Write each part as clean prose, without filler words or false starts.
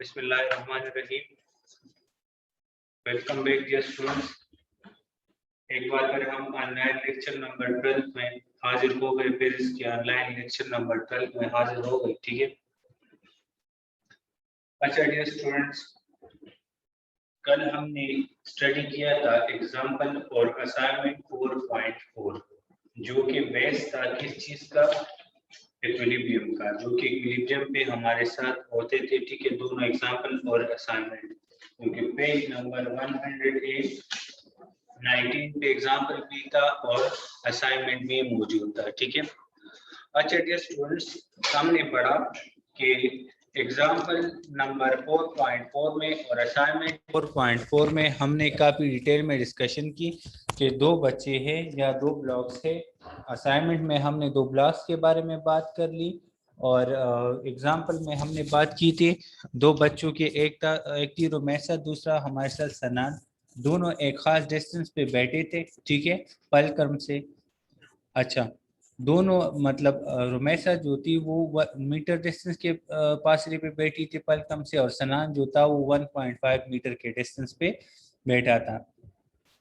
बिस्मिल्लाहिर्रहमानिर्रहीम। Welcome back dear students. एक बार फिर हम ऑनलाइन लेक्चर नंबर 12 में हाजिर हो गए। फिर इसके ऑनलाइन लेक्चर नंबर 12 में हाजिर हो गए। ठीक है। अच्छा डियर स्टूडेंट्स, कल हमने स्टडी किया था एग्जाम्पल और असाइनमेंट 4.4 जो कि बेस था किस चीज का, इक्विलिब्रियम का, जो कि इक्विलिब्रियम पे हमारे साथ होते थे। ठीक है, दोनों एग्जाम्पल और असाइनमेंट, क्योंकि पेज नंबर 108 19 पे एग्जाम्पल भी था और असाइनमेंट भी मौजूद था। ठीक है। अच्छा डियर स्टूडेंट्स, हमने पढ़ा कि एग्जाम्पल नंबर 4.4 में और असाइनमेंट 4.4 में हमने काफ़ी डिटेल में डिस्कशन की कि दो बच्चे हैं या दो ब्लॉक्स है। असाइनमेंट में हमने दो ब्लॉक्स के बारे में बात कर ली और एग्जाम्पल में हमने बात की थी दो बच्चों के, एक थी रुमैसा, दूसरा हमारे साथ सनान। दोनों एक खास डिस्टेंस पे बैठे थे। ठीक है, पलक्रम से। अच्छा, दोनों मतलब रुमैसा जो थी वो मीटर डिस्टेंस के फासले पे बैठी थी पलक्रम से, और सनान जो था वो 1.5 मीटर के डिस्टेंस पे बैठा था।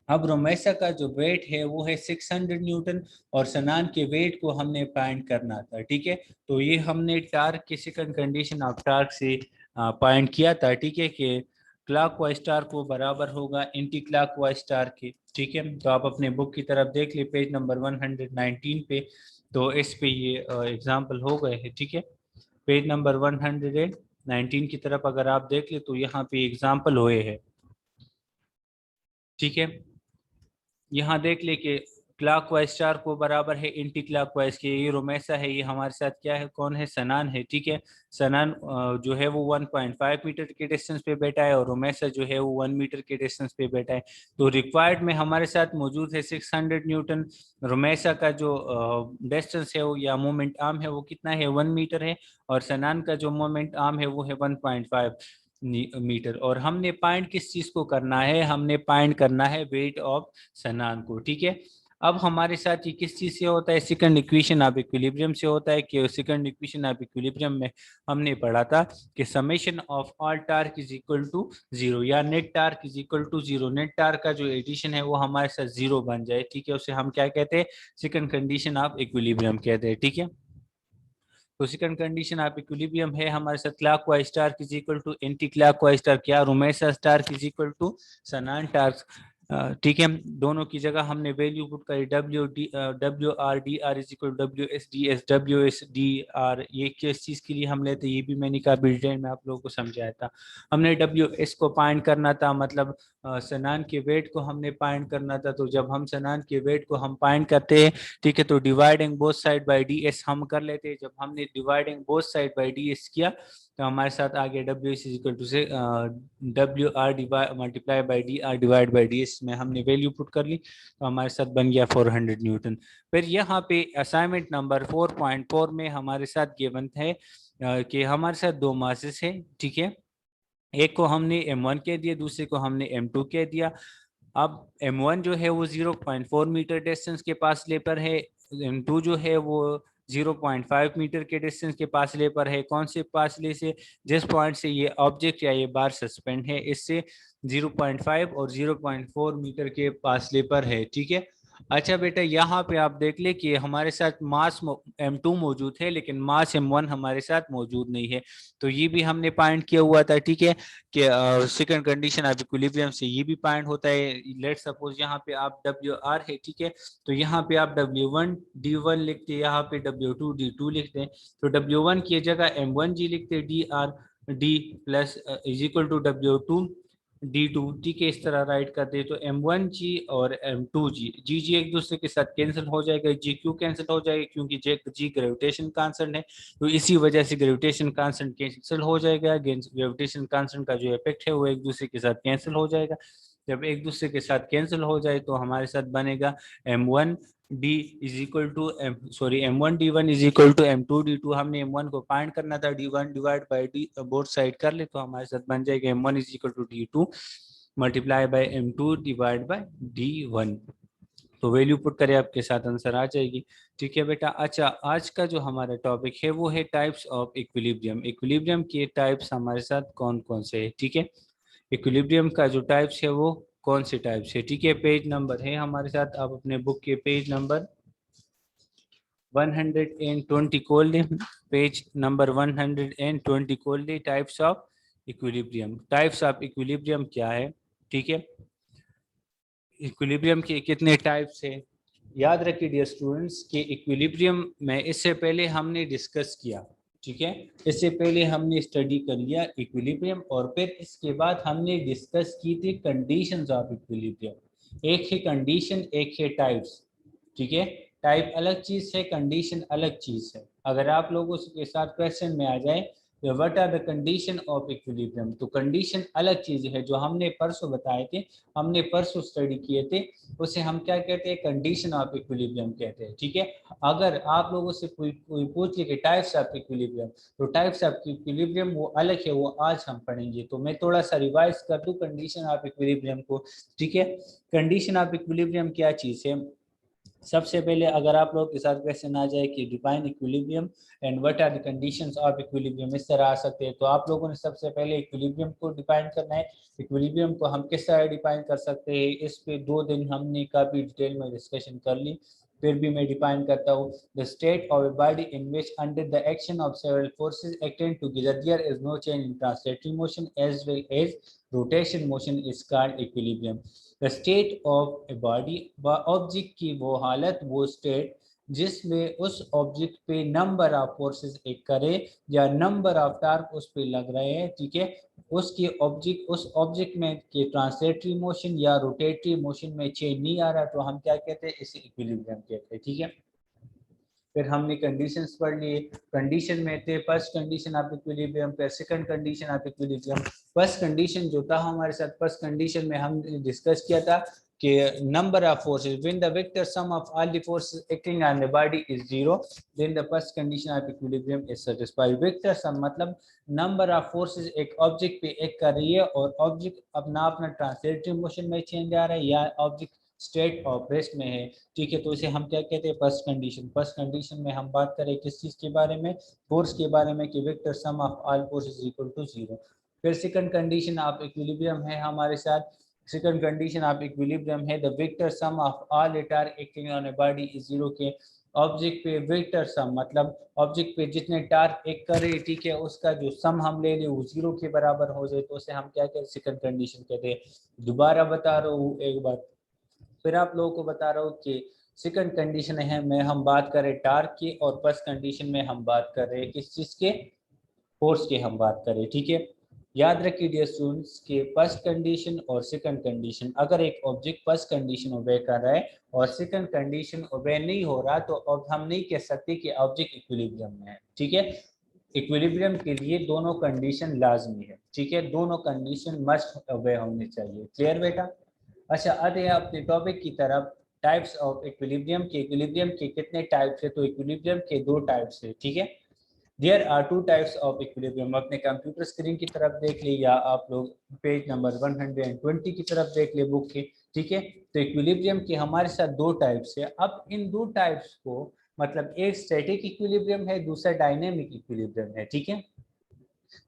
अब रुमैसा का जो वेट है वो है 600 न्यूटन और सनान के वेट को हमने फाइंड करना था। ठीक है, तो ये हमने टार्क की सेकंड कंडीशन ऑफ टार्क से फाइंड किया था। ठीक है, कि क्लॉकवाइज टार्क को बराबर होगा एंटी क्लॉकवाइज टार्क के। ठीक है, तो आप अपने बुक की तरफ देख लिए पेज नंबर 119 पे, तो इस पे ये एग्जाम्पल हो गए हैं। ठीक है, पेज नंबर 119 की तरफ अगर आप देख ले तो यहाँ पे एग्जाम्पल हुए हैं। ठीक है, यहाँ देख ले कि क्लॉकवाइज टार्क को बराबर है एंटी क्लॉकवाइज के। ये रुमैसा है, ये हमारे साथ क्या है, कौन है, सनान है। ठीक है, सनान जो है वो 1.5 मीटर के डिस्टेंस पे बैठा है और रुमैसा जो है वो 1 मीटर के डिस्टेंस पे बैठा है। तो रिक्वायर्ड में हमारे साथ मौजूद है 600 न्यूटन। रुमैसा का जो डिस्टेंस है वो या मोमेंट आर्म है वो कितना है, 1 मीटर है, और सनान का जो मोमेंट आर्म है वो है 1.5 मीटर। और हमने फाइंड किस चीज को करना है, हमने फाइंड करना है वेट ऑफ सनान को। ठीक है, अब हमारे साथ ये किस चीज से होता है, सेकंड इक्वेशन ऑफ इक्विलिब्रियम से होता है। कि सेकंड इक्वेशन ऑफ इक्विलिब्रियम में हमने पढ़ा था कि summation of all torque is equal to zero, या net torque is equal to zero. Net torque का जो एडिशन है वो हमारे साथ जीरो बन जाए। ठीक है, उसे हम क्या कहते हैं, सेकंड कंडीशन ऑफ इक्विलिब्रियम कहते हैं। ठीक है, तो सेकंड कंडीशन ऑफ इक्विलिब्रियम है हमारे साथ clockwise torque is equal to anticlockwise torque, या रुमैसा टार्क इज इक्वल टू सनान टार्क। ठीक है, दोनों की जगह हमने वैल्यू पुट करी, WR इज इक्वल WS ये किस चीज के लिए हम लेते हैं ये भी मैंने काफी डिटेल में आप लोगों को समझाया था। हमने WS को फाइंड करना था, मतलब सनान के वेट को हमने फाइंड करना था। तो जब हम सनान के वेट को हम फाइंड करते हैं, ठीक है, तो dividing both side by DS हम कर लेते हैं। जब हमने dividing both side by DS किया तो हमारे साथ आ गया WS इज इक्वल टू से WR multiply by DR divide by DS में हमने वैल्यू पुट कर ली, तो हमारे साथ बन गया 400 न्यूटन। फिर यहाँ पे असाइनमेंट नंबर 4.4 में हमारे साथ गिवन है कि हमारे साथ दो मासेस है। ठीक है, एक को हमने M1 कह दिया, दूसरे को हमने M2 कह दिया। अब M1 जो है वो 0.4 मीटर डिस्टेंस के फासले पर है, M2 जो है वो 0.5 मीटर के डिस्टेंस के फासले पर है। कौन से फासले से, जिस पॉइंट से ये ऑब्जेक्ट या ये बार सस्पेंड है इससे 0.5 और 0.4 मीटर के फासले पर है। ठीक है, अच्छा बेटा, यहाँ पे आप देख ले कि हमारे साथ मास M2 मौजूद है लेकिन मास M1 हमारे साथ मौजूद नहीं है। तो ये भी हमने फाइंड किया हुआ था। ठीक है, कि सेकंड कंडीशन ऑफ इक्विलिब्रियम से ये भी फाइंड होता है। लेट सपोज यहाँ पे आप WR है, ठीक है, तो यहाँ पे आप W1 D1 लिखते हैं, यहाँ पे W2 D2 लिखते हैं। तो W1 की जगह M1G लिखते हैं, DR D plus is equal to W2 D2। ठीक है, इस तरह राइट करते हैं। तो M1G और M2G, G एक दूसरे के साथ कैंसिल हो जाएगा, G क्यों कैंसिल हो जाएगा, क्योंकि G ग्रेविटेशन कांस्टेंट है, तो इसी वजह से ग्रेविटेशन कांस्टेंट कैंसिल हो जाएगा। ग्रेविटेशन कांस्टेंट का जो इफेक्ट है वो एक दूसरे के साथ कैंसिल हो जाएगा। जब एक दूसरे के साथ कैंसिल हो जाए तो हमारे साथ बनेगा M1D is equal to M1D1 is equal to M2D2। हमने M1 को फाइंड करना था, D1 divide by D both side कर ले तो हमारे साथ बन जाएगा M1 is equal to D2 multiply by M2 divide by D1। तो वैल्यू पुट करें, आपके साथ आंसर आ जाएगी। ठीक है बेटा। अच्छा, आज का जो हमारा टॉपिक है वो है टाइप्स ऑफ इक्विलिब्रियम। इक्विलिब्रियम के टाइप्स हमारे साथ कौन कौन से हैं। ठीक है, इक्विलिब्रियम का जो टाइप्स है वो कौन से टाइप्स है। ठीक है, पेज नंबर है हमारे साथ, आप अपने बुक के पेज नंबर 120 खोल लें। पेज नंबर 120 खोल लें। Types of equilibrium. Types of equilibrium क्या है। ठीक है, इक्विलिब्रियम के कितने टाइप्स हैं। याद रखिए डियर स्टूडेंट्स कि इक्विलिब्रियम में इससे पहले हमने डिस्कस किया। ठीक है, इससे पहले हमने स्टडी कर लिया इक्विलिब्रियम, और फिर इसके बाद हमने डिस्कस की थी कंडीशंस ऑफ इक्विलिब्रियम। एक है कंडीशन, एक है टाइप्स। ठीक है, टाइप अलग चीज है, कंडीशन अलग चीज है। अगर आप लोगों के साथ क्वेश्चन में आ जाए what are the condition of equilibrium, तो कंडीशन अलग चीज है। जो हमने परसों बताए थे, हमने परसों स्टडी किए थे, उसे हम क्या कहते हैं, कंडीशन ऑफ इक्विलिब्रियम कहते हैं। ठीक है, अगर आप लोगों से कोई पूछ ले कि टाइप्स ऑफ इक्विलिब्रियम, तो टाइप्स ऑफ इक्विलिब्रियम वो अलग है, वो आज हम पढ़ेंगे। तो मैं थोड़ा सा रिवाइज कर दूं कंडीशन ऑफ इक्विलिब्रियम को। ठीक है, कंडीशन ऑफ इक्विलिब्रियम क्या चीज है। सबसे पहले अगर आप लोग के साथ क्वेश्चन आ जाए कि define equilibrium and what are the conditions of equilibrium, इस तरह आ सकते हैं, तो आप लोगों ने सबसे पहले इक्विलिब्रियम को डिफाइन करना है। इक्विलिब्रियम को हम किस तरह डिफाइन कर सकते हैं, इस पे 2 दिन हमने काफी डिटेल में डिस्कशन कर ली। फिर भी मैं डिफाइन करता हूँ, the state of a body in which under the action of several forces acting together there is no change in translatory motion as well as rotation motion is called equilibrium. The state of a body, object की वो हालत, वो state जिसमें उस object पे number of forces एक करे या नंबर ऑफ टार्क उस पे लग रहे हैं। ठीक है, उसके ऑब्जेक्ट, उस ऑब्जेक्ट में के ट्रांसलेटरी मोशन या रोटेटरी मोशन में चेंज नहीं आ रहा, तो हम क्या कहते हैं, इसे इक्विलिब्रियम कहते हैं। ठीक है, फिर हमने कंडीशंस पढ़ लिए। कंडीशन में थे फर्स्ट कंडीशन ऑफ इक्विलिब्रियम, फिर second condition of equilibrium. First condition जो था हमारे साथ, फर्स्ट कंडीशन में हमने डिस्कस किया था कि number of forces when the vector sum of all the forces acting on the body is zero, then the first condition of equilibrium is satisfied. Vector sum मतलब नंबर ऑफ फोर्सेस एक object पे act कर रही है और object अपना अपना translatory motion में चेंज आ रहा है या ऑब्जेक्ट स्टेट ऑफ रेस्ट में है। ठीक है, तो इसे हम क्या कहते हैं, फर्स्ट कंडीशन। फर्स्ट कंडीशन में हम बात करें किस चीज के बारे में, फोर्स के बारे में, कि vector sum of all force is equal to zero. फिर सेकंड कंडीशन ऑफ इक्विलिब्रियम है हमारे साथ। सेकंड कंडीशन ऑफ इक्विलिब्रियम है the vector sum of all torque acting on a body is zero, के ऑब्जेक्ट पे वेक्टर सम मतलब object पे जितने टार्क एक करे, ठीक है, उसका जो सम हम ले ले वो जीरो के बराबर हो जाए, तो उसे हम क्या कहते हैं, सेकंड कंडीशन कहते हैं। दोबारा बता रहा हूँ एक बार, फिर आप लोगों को बता रहा हूँ कि सेकंड कंडीशन है में हम बात करें टार्क की, और फर्स्ट कंडीशन में हम बात कर रहे हैं किस चीज के, फोर्स की हम बात करें। ठीक है, याद रखिए डियर स्टूडेंट्स के फर्स्ट कंडीशन और सेकंड कंडीशन, अगर एक ऑब्जेक्ट फर्स्ट कंडीशन ओबे कर रहा है और सेकंड कंडीशन ओबे नहीं हो रहा, तो अब हम नहीं कह सकते कि ऑब्जेक्ट इक्विलिब्रियम में है। ठीक है, इक्विलिब्रियम के लिए दोनों कंडीशन लाजमी है। ठीक है, दोनों कंडीशन मस्ट ओबे होनी चाहिए। क्लियर बेटा। अच्छा, आते हैं अपने टॉपिक की तरफ। टाइप्स ऑफ इक्विलिब्रियम के, इक्विलिब्रियम के कितने टाइप्स है, तो इक्विलिब्रियम के 2 टाइप्स है। ठीक है, there are 2 types of equilibrium. अपने कंप्यूटर स्क्रीन की तरफ देख ली या आप लोग पेज नंबर 120 की तरफ देख ले बुक के। ठीक है, तो इक्विलिब्रियम के हमारे साथ 2 टाइप्स है। अब इन 2 टाइप्स को मतलब एक स्टैटिक इक्विलिब्रियम है, दूसरा डायनेमिक इक्विलिब्रियम है। ठीक है,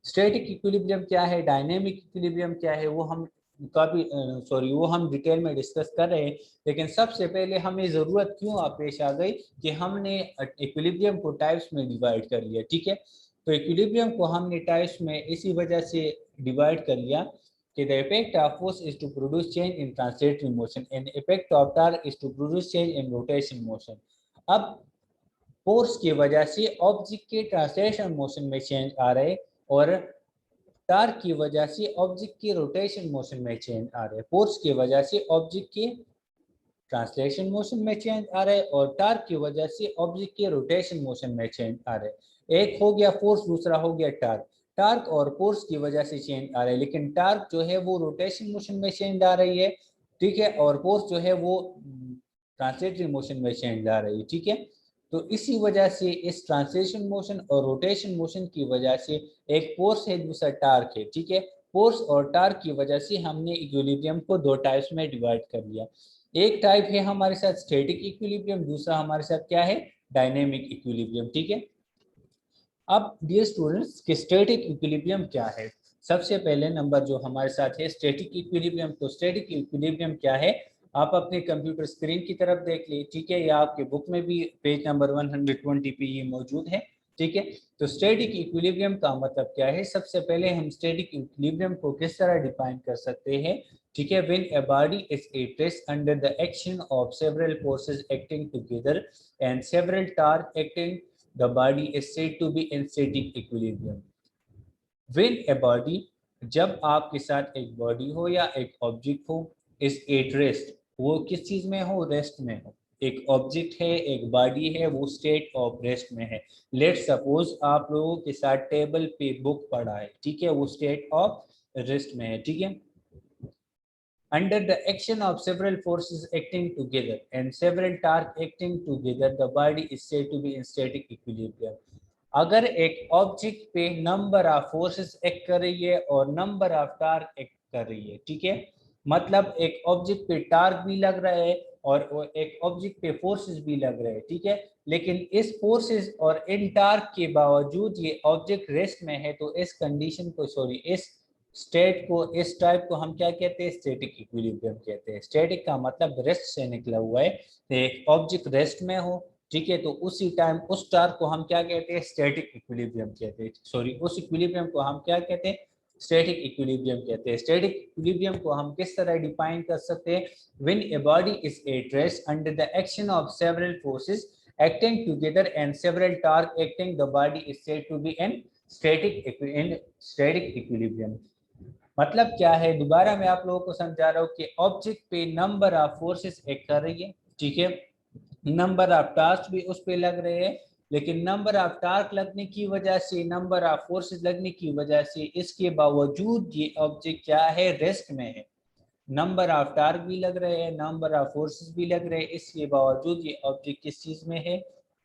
स्टैटिक इक्विलिब्रियम क्या है, डायनेमिक इक्विलिब्रियम क्या है, वो हम काफी वो हम डिटेल में डिस्कस कर रहे हैं। लेकिन सबसे पहले हमें ज़रूरत क्यों पेश आ गई कि हमने इक्विलिब्रियम को टाइप्स में डिवाइड कर लिया। ठीक है, तो इक्विलिब्रियम को हमने टाइप्स में इसी वजह से डिवाइड कर लिया कि the effect of force is to produce change in translatory motion and effect of torque is to produce change in rotation motion। अब फोर्स की वजह से ऑब्जेक्ट के ट्रांसलेशन मोशन में चेंज आ रहे और टार्क की वजह से ऑब्जेक्ट के रोटेशन मोशन में चेंज आ रहे हैं। फोर्स की वजह से ऑब्जेक्ट के ट्रांसलेशन मोशन में चेंज आ रहे हैं और टार्क की वजह से ऑब्जेक्ट के रोटेशन मोशन में चेंज आ रहे हैं। एक हो गया फोर्स, दूसरा हो गया टार्क। टार्क और फोर्स की वजह से चेंज आ रहे हैं, लेकिन टार्क जो है वो रोटेशन मोशन में चेंज आ रही है। ठीक है, और फोर्स जो है वो ट्रांसलेटरी मोशन में चेंज आ रही है। ठीक है, तो इसी वजह से इस ट्रांसलेशन मोशन और रोटेशन मोशन की वजह से एक फोर्स है, दूसरा टार्क है। ठीक है, फोर्स और टार्क की वजह से हमने इक्विलिब्रियम को 2 टाइप्स में डिवाइड कर लिया। एक टाइप है हमारे साथ स्टैटिक इक्विलिब्रियम, दूसरा हमारे साथ क्या है, डायनेमिक इक्विलिब्रियम। ठीक है, अब डियर स्टूडेंट्स कि स्टैटिक इक्विलिब्रियम क्या है। सबसे पहले नंबर जो हमारे साथ है स्टैटिक इक्विलिब्रियम। तो स्टैटिक इक्विलिब्रियम क्या है, आप अपने कंप्यूटर स्क्रीन की तरफ देख लीजिए। ठीक है, या आपके बुक में भी पेज नंबर 120 पे ये मौजूद है। ठीक है, तो स्टैटिक इक्विलिब्रियम का मतलब क्या है। सबसे पहले हम स्टैटिक इक्विलिब्रियम को किस तरह डिफाइन कर सकते हैं। ठीक है, when a body is at rest under the action of several forces acting together and several torque acting, the body is said to be in static equilibrium. When a body, जब आपके साथ एक body हो या एक object हो, is at rest, वो किस चीज में हो, रेस्ट में हो। एक ऑब्जेक्ट है, एक बॉडी है, वो स्टेट ऑफ रेस्ट में है। लेट सपोज आप लोगों के साथ टेबल पे बुक पड़ा है। ठीक है, वो स्टेट ऑफ रेस्ट में है। ठीक है, under the action of several forces acting together and several torque acting together, the body is said to be in static equilibrium. अगर एक ऑब्जेक्ट पे नंबर ऑफ फोर्सेस एक्ट कर रही है और नंबर ऑफ टार्क एक्ट कर रही है। ठीक है, मतलब एक ऑब्जेक्ट पे टार्क भी लग रहा है और एक ऑब्जेक्ट पे फोर्सेस भी लग रहे हैं। ठीक है, लेकिन इस फोर्सेस और इन टार्क के बावजूद ये ऑब्जेक्ट रेस्ट में है, तो इस कंडीशन को, सॉरी, इस स्टेट को, इस टाइप को हम क्या कहते हैं, स्टैटिक इक्विलिब्रियम कहते हैं। स्टैटिक का मतलब रेस्ट से निकला हुआ है। एक ऑब्जेक्ट रेस्ट में हो, ठीक है, तो उसी टाइम उस टार्क को हम क्या कहते हैं, स्टैटिक इक्विलिब्रियम कहते हैं। सॉरी, उस इक्विलिब्रियम को हम क्या कहते हैं, स्टैटिक इक्विलिब्रियम कहते हैं। स्टैटिक इक्विलिब्रियम को हम किस तरह डिफाइन कर सकते हैं, when a body is at rest under the action of several forces acting together and several torque acting, the body is said to be in static equilibrium. मतलब क्या है, दोबारा मैं आप लोगों को समझा रहा हूँ कि ऑब्जेक्ट पे नंबर ऑफ फोर्सेस एक्ट कर रही है। ठीक है, नंबर ऑफ टास्क भी उस पे लग रहे हैं, लेकिन नंबर ऑफ टास्क लगने की वजह से, नंबर ऑफ फोर्सेस लगने की वजह से, इसके बावजूद ये ऑब्जेक्ट क्या है, रेस्ट में है। नंबर ऑफ टार्क भी लग रहे हैं, नंबर ऑफ फोर्सेस भी लग रहे हैं, इसके बावजूद ये ऑब्जेक्ट किस चीज में है,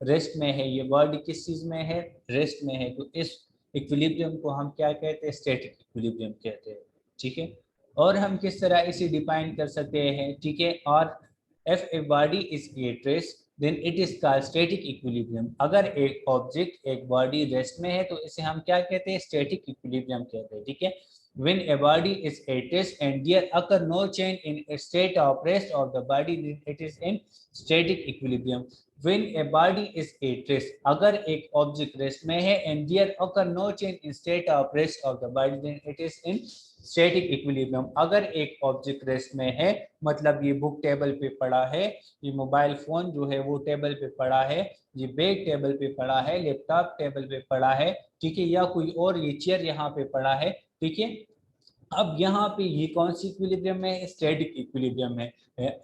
रेस्ट में है। ये बॉडी किस चीज में है, रेस्ट में है। तो इस इक्विलिब्रियम को हम क्या कहते हैं, स्टैटिक इक्विलिब्रियम कहते हैं। ठीक है, और हम किस तरह इसे डिफाइन कर सकते हैं। ठीक है, और if a body is at rest then it is called static equilibrium। अगर एक ऑब्जेक्ट, एक बॉडी रेस्ट में है तो इसे हम क्या कहते हैं, स्टैटिक इक्विलिब्रियम कहते हैं। ठीक है, when a body is at rest and there occur no change in a state of rest of the body, then it is in static equilibrium। when a body is at rest, अगर एक object rest में है and there occur no change in state of rest of the body, then it is in static equilibrium. अगर एक object rest में है, मतलब ये बुक टेबल पे पड़ा है, ये मोबाइल फोन जो है वो टेबल पे पड़ा है, ये बैग टेबल पे पड़ा है, लैपटॉप टेबल पे पड़ा है। ठीक है, या कोई और ये चेयर यहाँ पे पड़ा है। ठीक है, अब यहाँ पे ये कौन सी इक्विलिब्रियम है, स्टैटिक इक्विलिब्रियम है।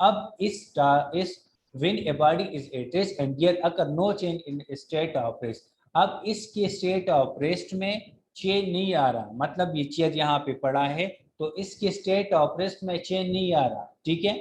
अब इस when a body is at rest and there occur no change in state of rest, अब इसके स्टेट ऑफ रेस्ट में चेंज नहीं आ रहा, मतलब ये चेयर यहाँ पे पड़ा है तो इसके स्टेट ऑफ रेस्ट में चेंज नहीं आ रहा। ठीक है,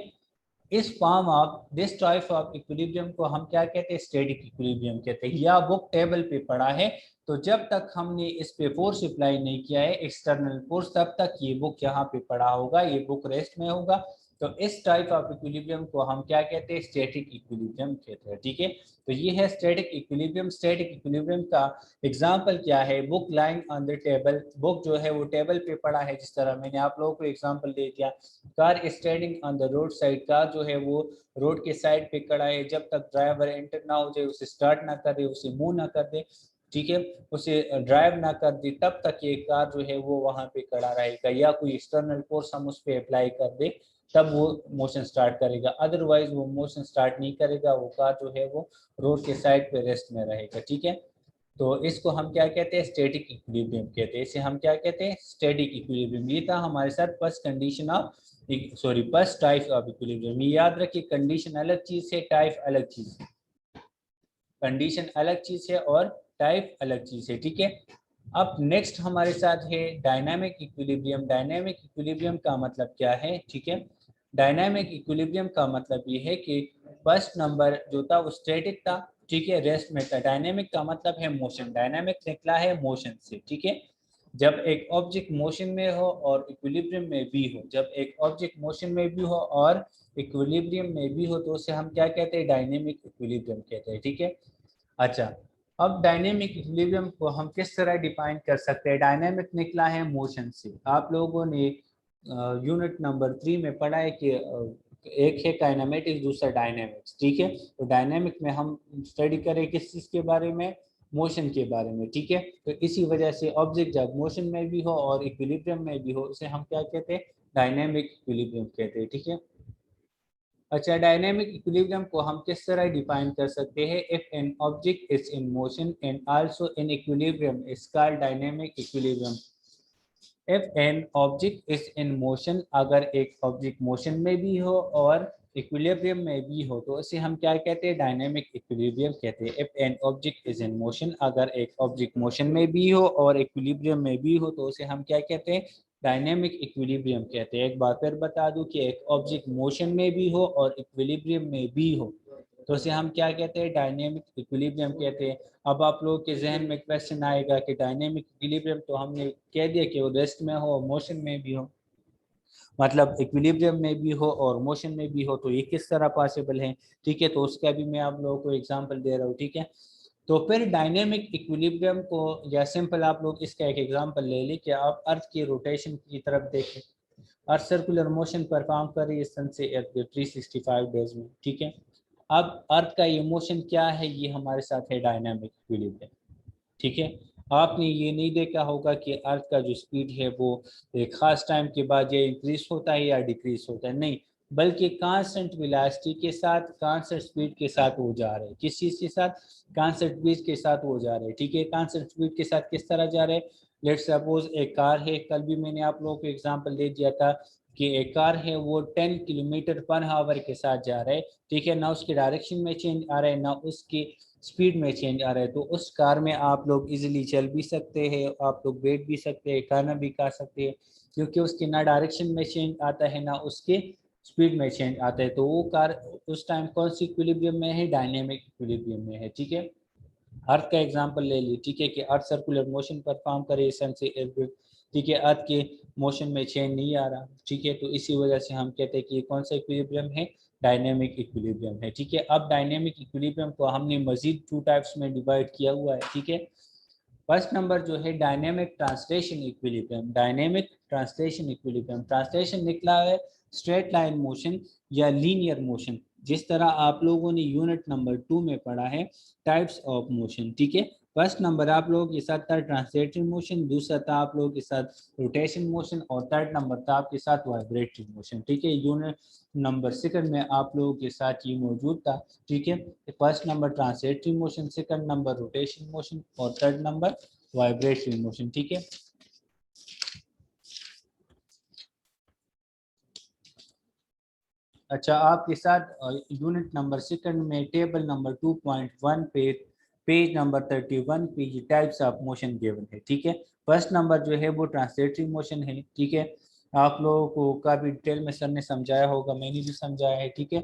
इस form of this type of equilibrium को हम क्या कहते हैं, स्टैटिक इक्विलिब्रियम कहते हैं। या बुक टेबल पे पड़ा है तो जब तक हमने इस पे फोर्स अप्लाई नहीं किया है, एक्सटर्नल फोर्स, तब तक ये बुक यहाँ पे पड़ा होगा, ये बुक रेस्ट में होगा। तो इस टाइप ऑफ इक्विलिब्रियम को हम क्या कहते हैं, स्टैटिक इक्विलिब्रियम कहते हैं। ठीक है, तो ये है स्टैटिक इक्विलिब्रियम। स्टैटिक इक्विलिब्रियम का एग्जांपल क्या है, book lying on the table, book जो है वो टेबल पे पड़ा है, जिस तरह मैंने आप लोगों को एग्जांपल दे दिया। Car standing on the road side, car जो है वो रोड के साइड पे खड़ा है, जब तक ड्राइवर एंटर ना हो जाए, उसे स्टार्ट ना कर दे, उसे मूव ना कर दे, ठीक है, उसे ड्राइव ना कर दी, तब तक ये कार जो है वो वहां पे खड़ा रहेगा। या कोई एक्सटर्नल फोर्स हम उस पर अप्लाई कर दे तब वो मोशन स्टार्ट करेगा, अदरवाइज वो मोशन स्टार्ट नहीं करेगा, वो कार जो है वो रोड के साइड पे रेस्ट में रहेगा। ठीक है, तो इसको हम क्या कहते हैं, स्टैटिक इक्विलिब्रियम कहते हैं। इसे हम क्या कहते हैं, स्टैटिक इक्विलिब्रियम। ये था हमारे साथ first condition of, sorry, first type of equilibrium. ये याद रखिए, कंडीशन अलग चीज है, टाइप अलग चीज है। कंडीशन अलग चीज है और टाइप अलग चीज है। ठीक है, अब नेक्स्ट हमारे साथ है डायनामिक इक्विलिब्रियम। डायनामिक इक्विलिब्रियम का मतलब क्या है। ठीक है, डायनामिक इक्विलिब्रियम का मतलब ये है कि फर्स्ट नंबर जो था वो स्टैटिक था, ठीक है, रेस्ट में था। डायनामिक का मतलब है मोशन, डायनामिक निकला है मोशन से। ठीक है, जब एक ऑब्जेक्ट मोशन में हो और इक्विलिब्रियम में भी हो, जब एक ऑब्जेक्ट मोशन में भी हो और इक्विलिब्रियम में भी हो तो उसे हम क्या कहते हैं, डायनेमिक इक्विलिब्रियम कहते हैं। ठीक है। अच्छा, अब डायनेमिक इक्विलिब्रियम को हम किस तरह डिफाइन कर सकते हैं? डायनेमिक निकला है मोशन से। आप लोगों ने यूनिट नंबर 3 में पढ़ा है कि एक है काइनेमेटिक्स, दूसरा डायनेमिक्स। ठीक है। तो डायनेमिक में हम स्टडी करें किस चीज के बारे में? मोशन के बारे में। ठीक है। तो इसी वजह से ऑब्जेक्ट जब मोशन में भी हो और इक्विलिब्रियम में भी हो उसे हम क्या कहते हैं? डायनेमिक इक्विलिब्रियम कहते हैं। ठीक है। अच्छा, डायनेमिक इक्विलिब्रियम को हम किस तरह डिफाइन कर सकते हैं? If an object is in motion and also in equilibrium is called dynamic equilibrium. If an object is in motion, अगर एक ऑब्जेक्ट मोशन में भी हो और इक्विलिब्रियम में भी हो तो उसे हम क्या कहते हैं? डायनेमिक इक्विलिब्रियम कहते हैं। If an object is in motion, अगर एक ऑब्जेक्ट मोशन में भी हो और इक्विलिब्रियम में भी हो तो उसे हम क्या कहते हैं? डायनेमिक इक्विलिब्रियम कहते हैं। एक बार फिर बता दूं कि एक ऑब्जेक्ट मोशन में भी हो और इक्विलिब्रियम में भी हो तो उसे हम क्या कहते हैं? डायनेमिक इक्विलिब्रियम कहते हैं। अब आप लोगों के जहन में क्वेश्चन आएगा कि डायनेमिक इक्विलिब्रियम तो हमने कह दिया कि वो रेस्ट में हो, मोशन में भी हो, मतलब इक्विलिब्रियम में भी हो और मोशन में भी हो, तो ये किस तरह पॉसिबल है? ठीक है। तो उसका भी मैं आप लोगों को एग्जांपल दे रहा हूँ। ठीक है। तो फिर डायनेमिक इक्विलिब्रियम को, या सिंपल आप लोग इसका एक एग्जांपल ले लें कि आप अर्थ की रोटेशन की तरफ देखें। अर्थ सर्कुलर मोशन परफॉर्म कर रही है सन से 365 डेज में। ठीक है। अब अर्थ का ये मोशन क्या है? ये हमारे साथ है डायनामिक इक्विलिब्रियम। ठीक है। आपने ये नहीं देखा होगा कि अर्थ का जो स्पीड है वो एक खास टाइम के बाद ये इंक्रीज होता है या डिक्रीज होता है, नहीं, बल्कि कांस्टेंट वेलोसिटी के साथ, कांस्टेंट स्पीड के साथ वो जा रहे हैं। किस चीज के साथ? कांस्टेंट स्पीड के साथ वो जा रहे हैं। ठीक है। कांस्टेंट स्पीड के साथ किस तरह जा रहे हैं? लेट्स सपोज एक कार है, कल भी मैंने आप लोगों को एग्जांपल दे दिया था कि एक कार है वो 10 किलोमीटर पर आवर के साथ जा रहा है। ठीक है ना, उसकी डायरेक्शन में चेंज आ रहा है ना उसकी स्पीड में चेंज आ रहा है। तो उस कार में आप लोग इजीली चल भी सकते हैं, आप लोग बैठ भी सकते हैं, खाना भी खा सकते हैं, क्योंकि उसकी ना डायरेक्शन में चेंज आता है ना उसके स्पीड में चेंज आता है। तो वो कार उस टाइम कौन सी इक्विलिब्रियम में है? डायनेमिक इक्विलिब्रियम में है। ठीक है। अर्थ का एग्जांपल ले ली। ठीक है, कि अर्थ सर्कुलर मोशन परफॉर्म करे सन से एयरब्रिड। ठीक है। अर्थ के मोशन में चेंज नहीं आ रहा। ठीक है। तो इसी वजह से हम कहते हैं कि ये कौन सा इक्विलिब्रियम है? डायनेमिक इक्विलिब्रियम है। ठीक है। अब डायनेमिक इक्विलिब्रियम को हमने मजीद 2 टाइप्स में डिवाइड किया हुआ है। ठीक है। फर्स्ट नंबर जो है dynamic translation equilibrium. Dynamic translation equilibrium, translation निकला है स्ट्रेट लाइन मोशन या लीनियर मोशन, जिस तरह आप लोगों ने यूनिट नंबर 2 में पढ़ा है टाइप्स ऑफ मोशन। ठीक है। फर्स्ट नंबर आप लोगों के साथ था ट्रांसलेटरी मोशन, दूसरा था आप लोगों के साथ रोटेशन मोशन और थर्ड नंबर था आपके साथ वाइब्रेटरी मोशन। ठीक है। यूनिट नंबर 6 में आप लोगों के साथ ये मौजूद था। ठीक है। First number translatory motion, second number rotation motion और थर्ड नंबर वाइब्रेटरी मोशन। ठीक है। अच्छा, आपके साथ यूनिट नंबर 6 में टेबल नंबर 2.1 पे पेज नंबर 31 पे ये टाइप्स ऑफ मोशन गिवन है। ठीक है। फर्स्ट नंबर जो है वो ट्रांसलेटरी मोशन है। ठीक है। आप लोगों को काफी डिटेल में सर ने समझाया होगा, मैंने भी समझाया है। ठीक है।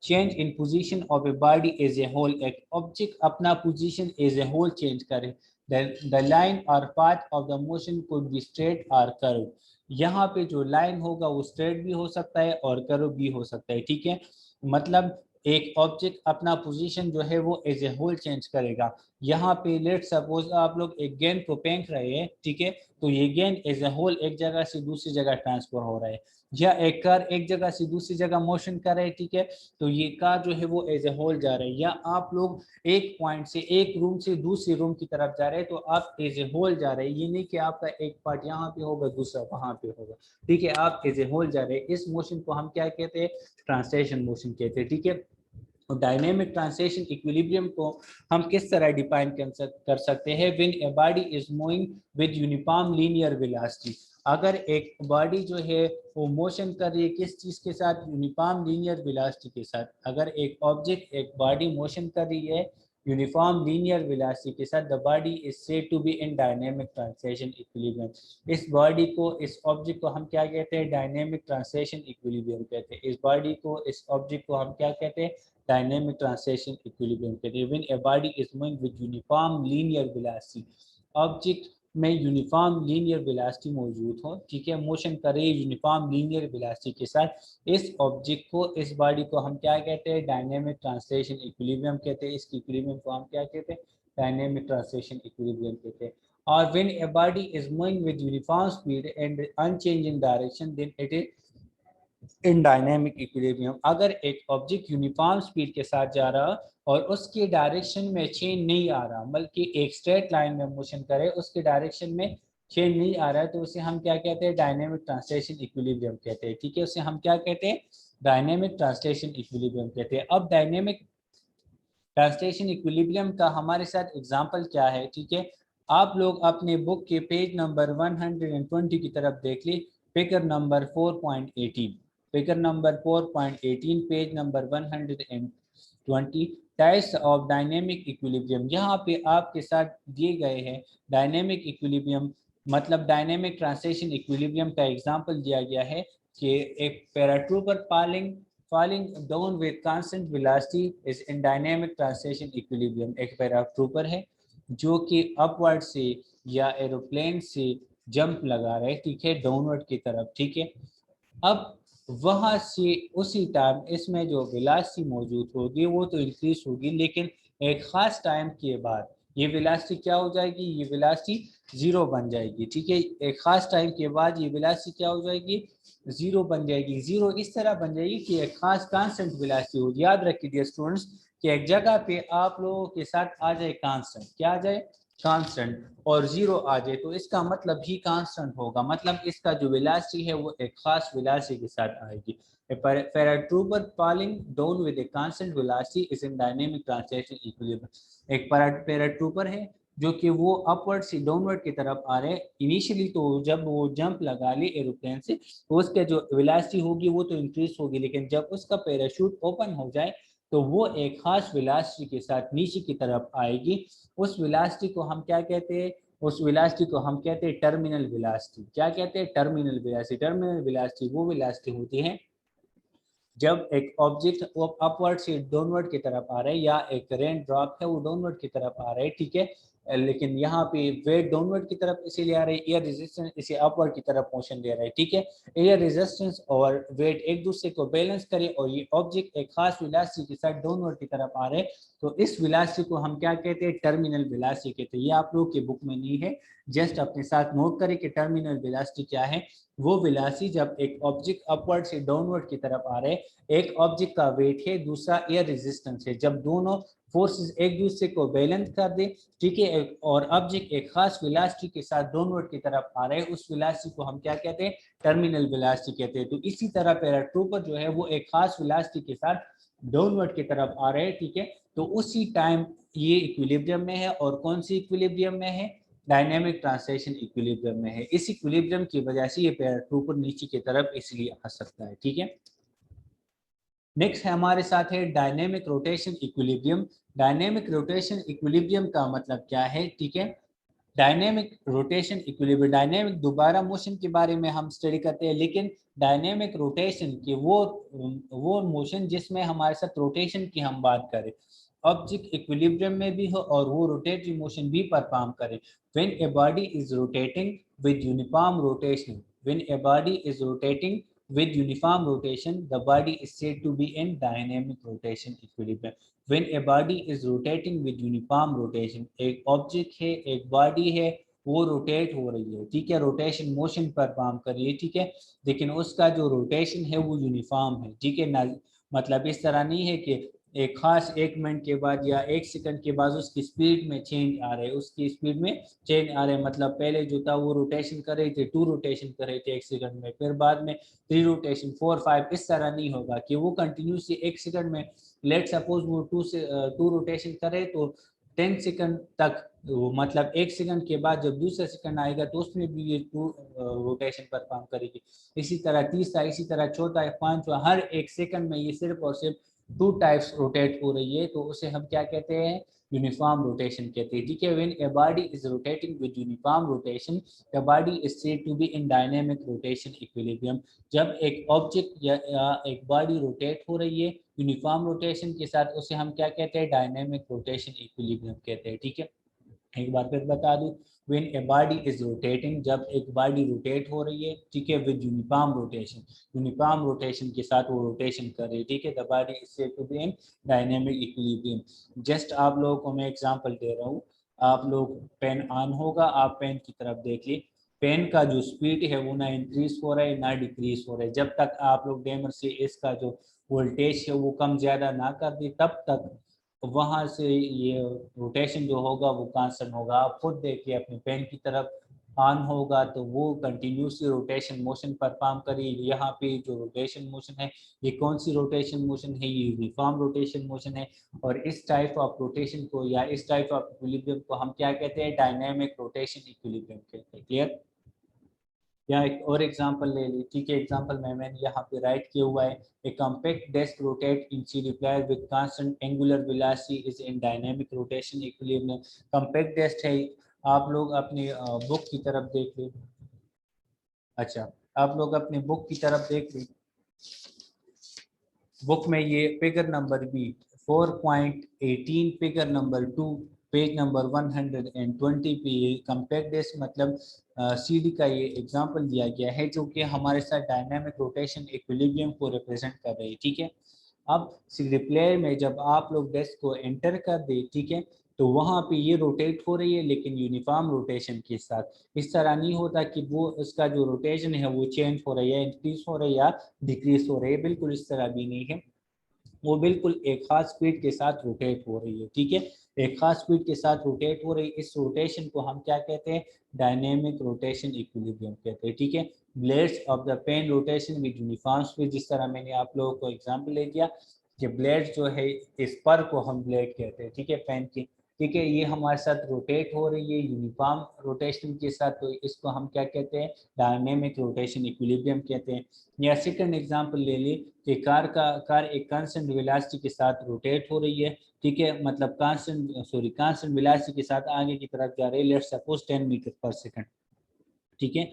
Change in position of a body as a whole, एक ऑब्जेक्ट अपना position as a whole change करे। द लाइन और path of the motion could be straight और कर्व। यहाँ पे जो लाइन होगा वो स्ट्रेट भी हो सकता है और कर्व भी हो सकता है। ठीक है। मतलब एक ऑब्जेक्ट अपना पोजीशन जो है वो एज ए होल चेंज करेगा। यहाँ पे लेट सपोज आप लोग एक गेंद को फेंक रहे हैं। ठीक है। तो ये गेंद एज ए होल एक जगह से दूसरी जगह ट्रांसफर हो रहा है, या एक कार एक जगह से दूसरी जगह मोशन कर रहे हैं। ठीक है। तो ये कार जो है वो एज ए होल जा रहा है, या आप लोग एक पॉइंट से, एक रूम से दूसरी रूम की तरफ जा रहे हैं तो आप एज ए होल जा रहे हैं। ये नहीं कि आपका एक पार्ट यहाँ पे होगा दूसरा वहां पे होगा। ठीक है। आप एज ए होल जा रहे हैं। इस मोशन को हम क्या कहते हैं? ट्रांसलेशन मोशन कहते हैं। ठीक है। और डायनेमिक ट्रांसलेशन इक्विलिब्रियम को हम किस तरह डिफाइन कर सकते हैं? When a body is moving with uniform linear velocity, अगर एक बॉडी जो है वो मोशन कर रही है किस चीज के साथ? यूनिफॉर्म लीनियर वेलोसिटी के साथ। अगर एक ऑब्जेक्ट, एक बॉडी मोशन कर रही है यूनिफॉर्म लीनियर वेलोसिटी के साथ, the body is said to be in dynamic translation equilibrium. इस बॉडी को, इस ऑब्जेक्ट को हम क्या कहते हैं? डायनेमिक ट्रांसलेशन इक्विलिब्रियम कहते हैं। इस बॉडी को, इस ऑब्जेक्ट को हम क्या कहते हैं? डायनेमिक ट्रांसलेशन इक्विलिब्रियम कहते हैं। When a body is moving with uniform linear velocity, object में यूनिफॉर्म लीनियर वेलोसिटी मौजूद हो, ठीक है, मोशन करे यूनिफॉर्म लीनियर वेलोसिटी के साथ इस ऑब्जेक्ट को, इस बॉडी को हम क्या कहते हैं, डायनेमिक ट्रांसलेशन इक्विलिब्रियम कहते हैं। इसकी इक्विलिब्रियम को हम क्या कहते हैं, डायनेमिक ट्रांसलेशन इक्विलिब्रियम कहते हैं। और when a body is moving with uniform speed and unchanging direction then it is in dynamic equilibrium. अगर एक ऑब्जेक्ट यूनिफॉर्म स्पीड के साथ जा रहा और उसके डायरेक्शन में चेंज नहीं आ रहा, बल्कि एक स्ट्रेट लाइन में मोशन करे, उसके डायरेक्शन में चेंज नहीं आ रहा है, तो उसे हम क्या कहते हैं, डायनेमिक ट्रांसलेशन इक्विलिब्रियम कहते हैं, ठीक है। उसे हम क्या कहते हैं, डायनेमिक ट्रांसलेशन इक्विलिब्रियम कहते हैं। अब डायनेमिक ट्रांसलेशन इक्विलिब्रियम का हमारे साथ एग्जांपल क्या है, ठीक है। आप लोग अपने बुक के पेज नंबर 120 की तरफ देख ली, figure number 4.18, figure number 4.18 page number 120, types of dynamic equilibrium. यहाँ पे आपके साथ दिए गए हैं डायनेमिक इक्विलिब्रियम, मतलब डायनेमिक ट्रांसलेशन इक्विलिब्रियम का एग्जांपल दिया गया है कि एक paratrooper falling down with constant velocity is in dynamic translation equilibrium। एक पैराट्रूपर है जो कि अपवर्ड से या एरोप्लेन से जंप लगा रहे, ठीक है, डाउनवर्ड की तरफ, ठीक है। अब वहां से उसी टाइम इसमें जो वेलोसिटी मौजूद होगी वो तो इंक्रीज होगी, लेकिन एक खास टाइम के बाद ये वेलोसिटी क्या हो जाएगी, ये वेलोसिटी जीरो बन जाएगी, ठीक है। एक खास टाइम के बाद ये वेलोसिटी क्या हो जाएगी, जीरो बन जाएगी। जीरो इस तरह बन जाएगी कि एक खास कांस्टेंट वेलोसिटी हो। याद रखिए स्टूडेंट्स कि एक जगह पे आप लोगों के साथ आ जाए कांस्टेंट, क्या आ जाए, कांस्टेंट, और जीरो आ जाए, तो इसका मतलब ही कांस्टेंट होगा, मतलब इसका जो वेलोसिटी है वो एक खास वेलोसिटी के साथ आएगी। A paratrooper falling down with a constant velocity is in dynamic translation equilibrium। एक पैराट्रूपर है जो कि वो अपवर्ड से डाउनवर्ड की तरफ आ रहे हैं इनिशियली, तो जब वो जंप लगा ली एरोप्लेन से तो उसके जो वेलोसिटी होगी वो तो इंक्रीज होगी, लेकिन जब उसका पैराशूट ओपन हो जाए तो वो एक खास वेलोसिटी के साथ नीचे की तरफ आएगी। उस वेलोसिटी को हम क्या कहते हैं, उस वेलोसिटी को हम कहते हैं टर्मिनल वेलोसिटी। क्या कहते हैं, टर्मिनल वेलोसिटी। टर्मिनल वेलोसिटी वो वेलोसिटी होती है जब एक ऑब्जेक्ट अपवर्ड से डाउनवर्ड की तरफ आ रहा है, या एक रेन ड्रॉप है वो डाउनवर्ड की तरफ आ रहा है, ठीक है, लेकिन यहाँ पे वेट डाउनवर्ड की तरफ इसे ले आ रहे हैं, एयर रेजिस्टेंस इसे अपवर्ड की तरफ मोशन दे रहा है, ठीक है। एयर रेजिस्टेंस और वेट एक दूसरे को बैलेंस करे और ये ऑब्जेक्ट एक खास वेलोसिटी के साथ डाउनवर्ड की तरफ आ रहे हैं, तो इस वेलोसिटी को हम क्या कहते हैं, टर्मिनल वेलोसिटी कहते हैं। ये आप लोगों के बुक में नहीं है, जस्ट अपने साथ नोट करें कि टर्मिनल वेलोसिटी क्या है। वो वेलोसिटी जब एक ऑब्जेक्ट अपवर्ड से डाउनवर्ड की तरफ आ रहे हैं, एक ऑब्जेक्ट का वेट है, दूसरा एयर रेजिस्टेंस है, जब दोनों फोर्सेस एक दूसरे को बैलेंस कर दे, ठीक है, और ऑब्जेक्ट एक खास वेलोसिटी के साथ डाउनवर्ड की तरफ आ रहे हैं, उस वेलोसिटी को हम क्या कहते हैं, टर्मिनल वेलोसिटी कहते हैं। तो इसी तरह पैराट्रूपर जो है वो एक खास वेलोसिटी के साथ डाउनवर्ड की तरफ आ रहे हैं, ठीक है। तो उसी टाइम ये इक्विलिब्रियम में है, और कौन सी इक्विलिब्रियम में है, डायनेमिक ट्रांसलेशन इक्विलिब्रियम में है। इस इक्विलिब्रियम की वजह से ये पैराट्रूपर नीचे की तरफ इसलिए आ सकता है, ठीक है। नेक्स्ट है हमारे साथ है dynamic rotation equilibrium. Dynamic rotation equilibrium का मतलब क्या है, ठीक है। डायनेमिक रोटेशन इक्विलिब्रियम, डायनेमिक दोबारा मोशन के बारे में हम स्टडी करते हैं, लेकिन डायनेमिक रोटेशन की वो मोशन जिसमें हमारे साथ रोटेशन की हम बात करें, ऑब्जेक्ट इक्विलिब्रियम में भी हो और वो रोटेटरी मोशन भी परफॉर्म करे। When a body is rotating with uniform rotation, when a body is rotating with uniform rotation, the body is said to be in dynamic rotation equilibrium। when a body is rotating with uniform rotation, एक object है, एक body है, वो rotate हो रही है, ठीक है, रोटेशन मोशन परफॉर्म कर रही है, ठीक है, लेकिन उसका जो रोटेशन है वो यूनिफॉर्म है, ठीक है ना। मतलब इस तरह नहीं है कि एक खास एक मिनट के बाद या एक सेकंड के बाद उसकी स्पीड में चेंज आ रहे, उसकी स्पीड में चेंज आ रहे, मतलब पहले जो था वो रोटेशन कर रहे थे, 2 रोटेशन कर रहे थे एक सेकंड में, फिर बाद में 3 रोटेशन, 4, 5, इस तरह नहीं होगा कि वो कंटिन्यूसली एक सेकंड में, लेट सपोज वो 2 रोटेशन करे तो 10 सेकंड तक, मतलब एक सेकंड के बाद जब दूसरा सेकंड आएगा तो उसमें भी ये 2 रोटेशन परफॉर्म करेगी। इसी तरह तीसरा, इसी तरह चौथा, पांचवा, हर एक सेकंड में ये सिर्फ और सिर्फ 2 टाइप्स रोटेट हो रही है, तो उसे हम क्या कहते हैं, यूनिफॉर्म रोटेशन कहते हैं, ठीक है। When a body is rotating with uniform rotation, the body is said to be in dynamic rotation equilibrium. जब एक ऑब्जेक्ट या एक बॉडी रोटेट हो रही है यूनिफॉर्म रोटेशन के साथ, उसे हम क्या कहते हैं, डायनेमिक रोटेशन इक्विलिब्रियम कहते हैं, ठीक है। एक बार फिर बता दूं, when a body is rotating, जब एक बॉडी रोटेट हो रही है, ठीक है, with uniform rotation, uniform rotation के साथ वो रोटेशन कर रही है, ठीक है, the body is said to be in dynamic equilibrium. Just आप लोगों को मैं एग्जांपल दे रहा हूँ, आप लोग पेन ऑन होगा, आप पेन की तरफ देख ली, पेन का जो स्पीड है वो ना इंक्रीज हो रहा है ना डिक्रीज हो रहा है। जब तक आप लोग डेमर से इसका जो वोल्टेज है वो कम ज्यादा ना कर दी, तब तक वहां से ये रोटेशन जो होगा वो कांस्टेंट होगा। आप खुद देखिए अपने पेन की तरफ, ऑन होगा तो वो कंटिन्यूसली रोटेशन मोशन परफॉर्म करेगी। यहाँ पे जो रोटेशन मोशन है, ये कौन सी रोटेशन मोशन है, ये यूनिफॉर्म रोटेशन मोशन है। और इस टाइप ऑफ रोटेशन को या इस टाइप ऑफ इक्विलिब्रियम को हम क्या कहते हैं, डायनेमिक रोटेशन इक्विलिब्रियम कहते हैं। क्लियर? यहाँ एक और एग्जांपल ले ली, ठीक है, एग्जांपल मैंने यहाँ पे राइट किया हुआ है, a compact disc rotate in C reply with constant angular velocity is in dynamic rotation equilibrium. Compact disc है, आप लोग अपनी बुक की तरफ देख ली, अच्छा, आप लोग अपनी बुक की तरफ देख ली, बुक में ये figure number B 4.18 figure number 2 page number 120 पे ये कम्पैक्ट डिस्क मतलब सीडी का ये एग्जांपल दिया गया है, जो कि हमारे साथ डायनामिक रोटेशन इक्विलिब्रियम को रिप्रेजेंट कर रही है, ठीक है। अब सीडी प्लेयर में जब आप लोग डिस्क को एंटर कर दे, ठीक है, तो वहां पे ये रोटेट हो रही है लेकिन यूनिफॉर्म रोटेशन के साथ। इस तरह नहीं होता कि वो उसका जो रोटेशन है वो चेंज हो रही है, इंक्रीज हो रही है या डिक्रीज हो रही है, बिल्कुल इस तरह भी नहीं है। वो बिल्कुल एक खास स्पीड के साथ रोटेट हो रही है, ठीक है, एक खास स्पीड के साथ रोटेट हो रही है। इस रोटेशन को हम क्या कहते हैं, डायनेमिक रोटेशन इक्विलिब्रियम कहते हैं, ठीक है। Blades of the fan rotation with uniform speed, जिस तरह मैंने आप लोगों को एग्जांपल ले दिया कि ब्लेड जो है, इस पर को हम ब्लेड कहते हैं, ठीक है, पेन की, ठीक है, ये हमारे साथ रोटेट हो रही है यूनिफॉर्म रोटेशन के साथ, तो इसको हम क्या कहते हैं, डायनेमिक रोटेशन इक्विलिब्रियम कहते हैं। या सेकंड एग्जांपल ले ली कि कार एक कांस्टेंट वेलोसिटी के साथ रोटेट हो रही है, ठीक है, मतलब कांस्टेंट वेलोसिटी के साथ आगे की तरफ जा रही है, लेट्स सपोज 10 मीटर पर सेकंड, ठीक है।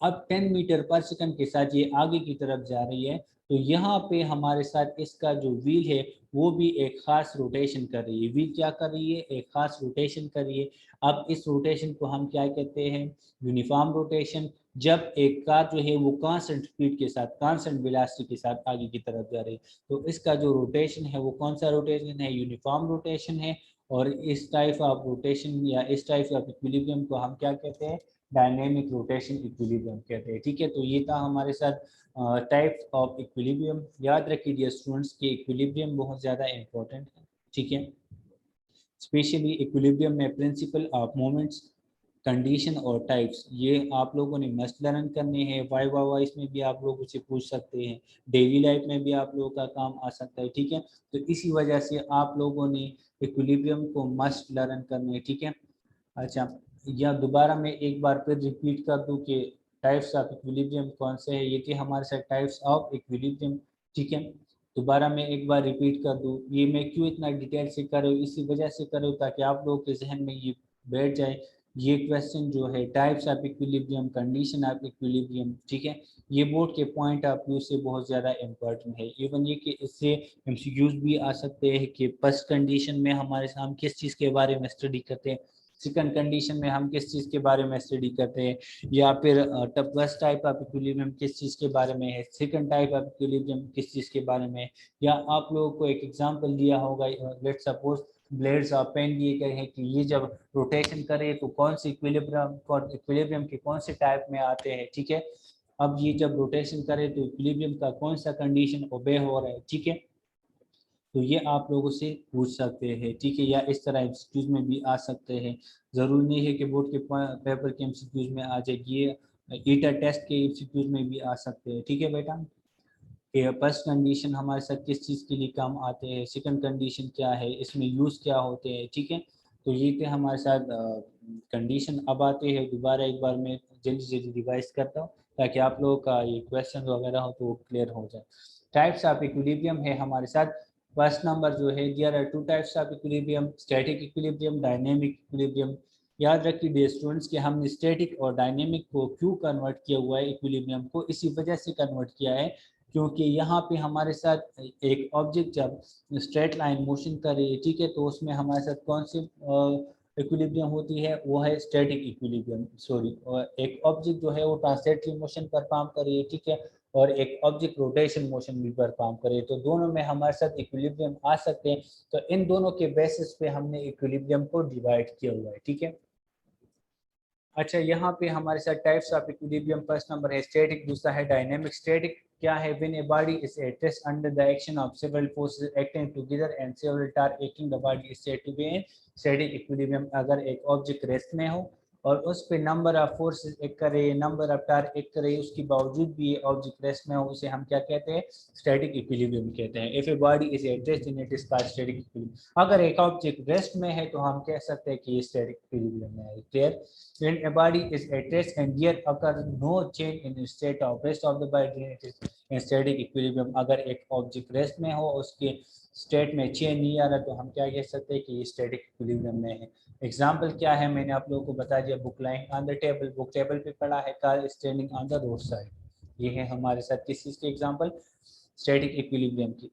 अब 10 मीटर पर सेकंड के साथ ये आगे की तरफ जा रही है, तो यहाँ पे हमारे साथ इसका जो व्हील है वो भी एक खास रोटेशन कर रही है। व्हील क्या कर रही है, एक खास रोटेशन कर रही है। अब इस रोटेशन को हम क्या कहते हैं, यूनिफॉर्म रोटेशन। जब एक कार जो है वो कांस्टेंट स्पीड के साथ, कांस्टेंट वेलोसिटी के साथ आगे की तरफ जा रही है, तो इसका जो रोटेशन है वो कौन सा रोटेशन है, यूनिफॉर्म रोटेशन है। और इस टाइप ऑफ रोटेशन या इस टाइप ऑफ इक्विलिब्रियम को हम क्या कहते हैं, डायनेमिक रोटेशन इक्विलिब्रियम कहते हैं, ठीक है। तो ये था हमारे साथ टाइप्स ऑफ इक्विलिब्रियम। याद रखिए डियर स्टूडेंट्स कि इक्विलिब्रियम बहुत ज़्यादा इंपॉर्टेंट है, ठीक है। स्पेशली इक्विलिब्रियम में प्रिंसिपल ऑफ मोमेंट्स, कंडीशन और टाइप्स, ये आप लोगों ने मस्ट लर्न करने हैं। वाई वाइस में भी आप लोग उसे पूछ सकते हैं, डेली लाइफ में भी आप लोगों का काम आ सकता है, ठीक है। तो इसी वजह से आप लोगों ने इक्विलिब्रियम को मस्ट लर्न करने, ठीक है। अच्छा, या दोबारा मैं एक बार फिर रिपीट कर दूं कि टाइप्स ऑफ इक्विलिब्रियम कौन से हैं। ये थे हमारे साथ टाइप्स ऑफ इक्विलिब्रियम, ठीक है। दोबारा मैं एक बार रिपीट कर दूं, ये मैं क्यों इतना डिटेल से कर रहा हूँ, इसी वजह से कर रहा हूँ ताकि आप लोगों के जहन में ये बैठ जाए। ये क्वेश्चन जो है types of equilibrium, condition of equilibrium, ठीक है, ये बोर्ड के पॉइंट ऑफ व्यू से बहुत ज़्यादा इंपॉर्टेंट है। इवन ये कि इससे एमसीक्यूज भी आ सकते हैं कि फर्स्ट कंडीशन में हमारे हम किस चीज़ के बारे में स्टडी करते हैं, सेकंड कंडीशन में हम किस चीज़ के बारे में स्टडी करते हैं, या फिर फर्स्ट टाइप ऑफ इक्विलिब्रियम किस चीज़ के बारे में है, सेकंड टाइप ऑफ इक्विलिब्रियम किस चीज़ के बारे में है। या आप लोगों को एक एग्जांपल दिया होगा, let suppose blades of fan दिए गए हैं कि ये जब रोटेशन करे तो कौन सी इक्विलिब्रियम के कौन से टाइप में आते हैं, ठीक है। अब ये जब रोटेशन करे तो इक्विलिब्रियम का कौन सा कंडीशन ओबे हो रहा है, ठीक है। तो ये आप लोगों से पूछ सकते हैं, ठीक है, या इस तरह एमसीक्यूज में भी आ सकते हैं। ज़रूरी नहीं है कि बोर्ड के पेपर के एमसीक्यूज में आ जाए, ये ईटा टेस्ट के एमसीक्यूज में भी आ सकते हैं, ठीक है बेटा। फर्स्ट कंडीशन हमारे साथ किस चीज़ के लिए काम आते हैं, सेकंड कंडीशन क्या है, इसमें यूज़ क्या होते हैं, ठीक है। तो ये थे हमारे साथ कंडीशन। अब आते हैं दोबारा एक बार मैं जल्दी जल्दी रिवाइज करता हूँ ताकि आप लोगों का ये क्वेश्चन वगैरह हो तो वो क्लियर हो जाए। टाइप्स ऑफ इक्विलिब्रियम है हमारे साथ। फर्स्ट नंबर जो है, there are two types of equilibrium, static equilibrium, dynamic equilibrium. याद रखिए डियर स्टूडेंट्स कि हमने स्टैटिक और डायनेमिक को क्यों कन्वर्ट किया हुआ है, इक्विलिब्रियम को इसी वजह से कन्वर्ट किया है क्योंकि यहाँ पे हमारे साथ एक ऑब्जेक्ट जब स्ट्रेट लाइन मोशन कर रही है, ठीक है, तो उसमें हमारे साथ कौन से इक्विलिब्रियम होती है वो है स्टैटिक इक्विलिब्रियम, सॉरी, और एक ऑब्जेक्ट जो है वो ट्रांसलेटरी मोशन परफॉर्म कर रही है, ठीक है, और एक ऑब्जेक्ट रोटेशन मोशन भी परफॉर्म करे, तो दोनों में हमारे साथ इक्विलिब्रियम आ सकते हैं। तो इन दोनों के बेसिस पे हमने इक्विलिब्रियम को डिवाइड किया हुआ है, ठीक है। अच्छा, यहाँ पे हमारे साथ types of equilibrium, first number है स्टैटिक, दूसरा है डायनेमिक। स्टैटिक क्या है? When a body is at rest under the action of several forces acting together and several torque acting, the body is said to be in static equilibrium. अगर एक object rest में हो और उस पे number of forces एक करे, number of टार एक करे, उसके बावजूद भी ये ऑब्जेक्ट रेस्ट में हो, उसे हम क्या कहते हैं? स्टैटिक इक्विलिब्रियम कहते हैं। If A body is at rest in it is called static equilibrium. अगर एक ऑब्जेक्ट रेस्ट में है तो हम कह सकते हैं कि ये स्टैटिक इक्विलिब्रियम में है। Clear? When a body is at rest and there occurs no change in the state of rest of the body, it is in static equilibrium. अगर एक ऑब्जेक्ट रेस्ट में हो, उसके स्टेट में चेंज नहीं आ रहा, तो हम क्या कह सकते हैं कि ये स्टैटिक इक्विलिब्रियम में है। एग्जाम्पल क्या है? मैंने आप लोगों को बता दिया, book line on the table, book table पे पड़ा है, car standing on the road side. ये है हमारे साथ किस चीज़ के एग्जाम्पल? स्टैटिक इक्विलिब्रियम की।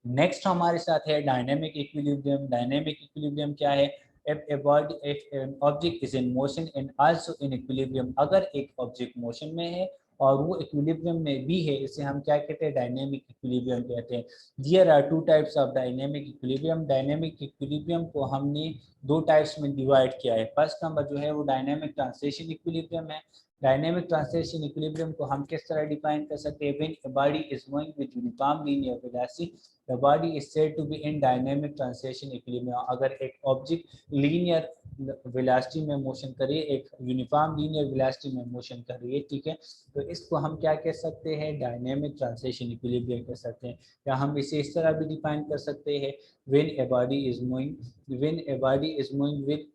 नेक्स्ट हमारे साथ है डायनेमिक इक्विलिब्रियम। डायनेमिक इक्विलिब्रियम क्या है? if an object is in motion and also in equilibrium, अगर एक ऑब्जेक्ट मोशन में है और वो इक्विलिब्रियम में भी है, इसे हम क्या कहते हैं? डायनेमिक इक्विलिब्रियम कहते हैं। There are two types of dynamic equilibrium. Dynamic equilibrium को हमने दो टाइप्स में डिवाइड किया है। फर्स्ट नंबर जो है वो डायनेमिक ट्रांसलेशन इक्विलिब्रियम है। डायनेमिक ट्रांसलेशन इक्विलिब्रियम को हम किस तरह डिफाइन कर सकते हैं? When a body is moving with uniform linear velocity, the body is said to be in dynamic translation equilibrium. अगर एक ऑब्जेक्ट लीनियर वेलोसिटी में मोशन करे, एक यूनिफॉर्म लीनियर वेलोसिटी में मोशन कर रही है, ठीक है, तो इसको हम क्या कह सकते हैं? डायनेमिक ट्रांसलेशन इक्विलिब्रियम कह सकते हैं। या हम इसे इस तरह भी डिफाइन कर सकते हैं, when a body is moving when a body is moving with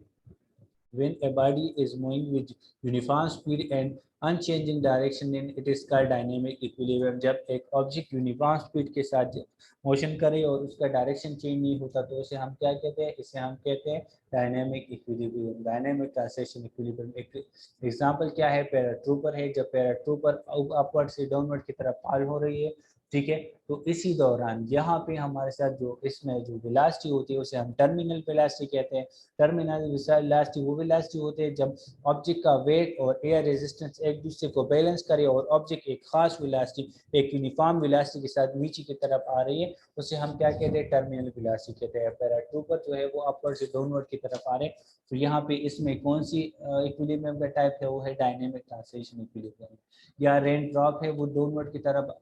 when a body is moving with uniform speed and unchanging direction, then it is called dynamic equilibrium। जब एक ऑब्जेक्ट यूनिफॉर्म स्पीड के साथ motion करे और उसका direction change नहीं होता, तो इसे हम क्या कहते हैं? इसे हम कहते हैं dynamic equilibrium, dynamic translation equilibrium. एक एग्जांपल क्या है? पैराट्रूपर है। जब पैराट्रूपर अपवर्ड से डाउनवर्ड की तरफ फॉल हो रही है, ठीक है, तो इसी दौरान यहाँ पे हमारे साथ जो इसमें जो वेलोसिटी होती है उसे हम टर्मिनल वेलोसिटी कहते हैं। टर्मिनल वेलोसिटी वो वेलोसिटी होते हैं जब ऑब्जेक्ट का वेट और एयर रेजिस्टेंस एक दूसरे को बैलेंस करे और ऑब्जेक्ट एक खास वेलोसिटी, एक यूनिफॉर्म वेलोसिटी के साथ नीचे की तरफ आ रही है, उसे हम क्या कहते हैं? टर्मिनल वेलोसिटी कहते हैं। पैराट्रूपर जो है वो अपवर्ड से डाउनवर्ड की तरफ आ रहे हैं, तो यहाँ पे इसमें कौन सी इक्विलिब्रियम का टाइप है? वो है डायनेमिक ट्रांसलेशन इक्विलिब्रियम। या रेन ड्रॉप है, वो डाउनवर्ड की तरफ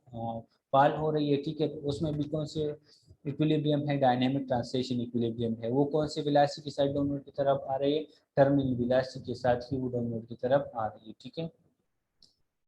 फॉल हो रही है, ठीक है, तो उसमें भी कौन से इक्विलिब्रियम है? डायनेमिक ट्रांसलेशन इक्विलिब्रियम है। वो कौन से वेलोसिटी के साथ डाउनवर्ड की तरफ आ रही है? टर्मिनल वेलोसिटी के साथ ही वो डाउनवर्ड की तरफ आ रही है, ठीक है।